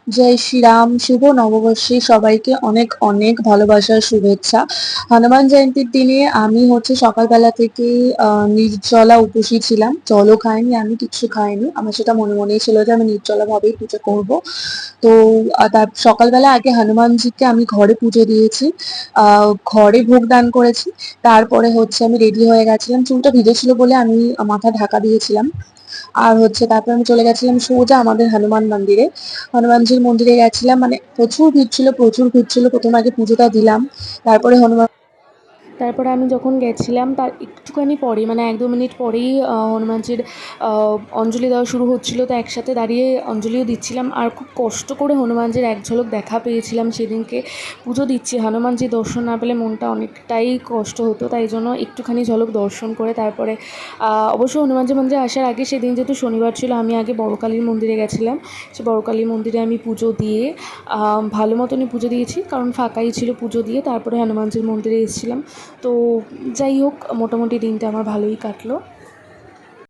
জয় শ্রীরাম। শুভ নববর্ষে সবাইকে অনেক অনেক ভালোবাসার শুভেচ্ছা। হনুমান জয়ন্তীর দিনে আমি সকালবেলা থেকে নির্জলা উপসী ছিলাম, জলও খাইনি, আমি কিচ্ছু খাইনি। আমার সেটা মনে মনেই ছিল যে আমি নির্জলা ভাবেই পুজো করব। তো তার সকালবেলা আগে হনুমানজিকে আমি ঘরে পুজো দিয়েছি, ঘরে ভোগ দান করেছি। তারপরে আমি রেডি হয়ে গেছিলাম, চুলটা ভিজেছিল বলে আমি মাথা ঢাকা দিয়েছিলাম। আর তারপর আমি চলে গেছিলাম সোজা আমাদের হনুমান মন্দিরে। হনুমানজির মন্দিরে গেছিলাম, মানে প্রচুর ভিড় ছিল, প্রচুর ভিড় ছিল। প্রথমে আগে পুজোটা দিলাম, তারপরে তারপরে আমি যখন গেছিলাম তার একটুখানি পরে, মানে 1-2 মিনিট পরেই হনুমানজির অঞ্জলি দেওয়া শুরু হচ্ছিল। তো একসাথে দাঁড়িয়ে অঞ্জলিও দিচ্ছিলাম, আর খুব কষ্ট করে হনুমানজির এক ঝলক দেখা পেয়েছিলাম সেদিনকে। পুজো দিচ্ছি, হনুমানজির দর্শন না পেলে মনটা অনেকটাই কষ্ট হতো, তাই জন্য একটুখানি ঝলক দর্শন করে তারপরে অবশ্য হনুমানজি মন্দিরে আসার আগে, সেদিন যেহেতু শনিবার ছিল, আমি আগে বড়কালীর মন্দিরে গেছিলাম। সে বড়কালীর মন্দিরে আমি পুজো দিয়ে ভালো মতনই পুজো দিয়েছি, কারণ ফাঁকাই ছিল। পুজো দিয়ে তারপরে হনুমানজির মন্দিরে এসেছিলাম। তো যাই হোক, মোটামুটি দিনটা আমার ভালোই কাটলো।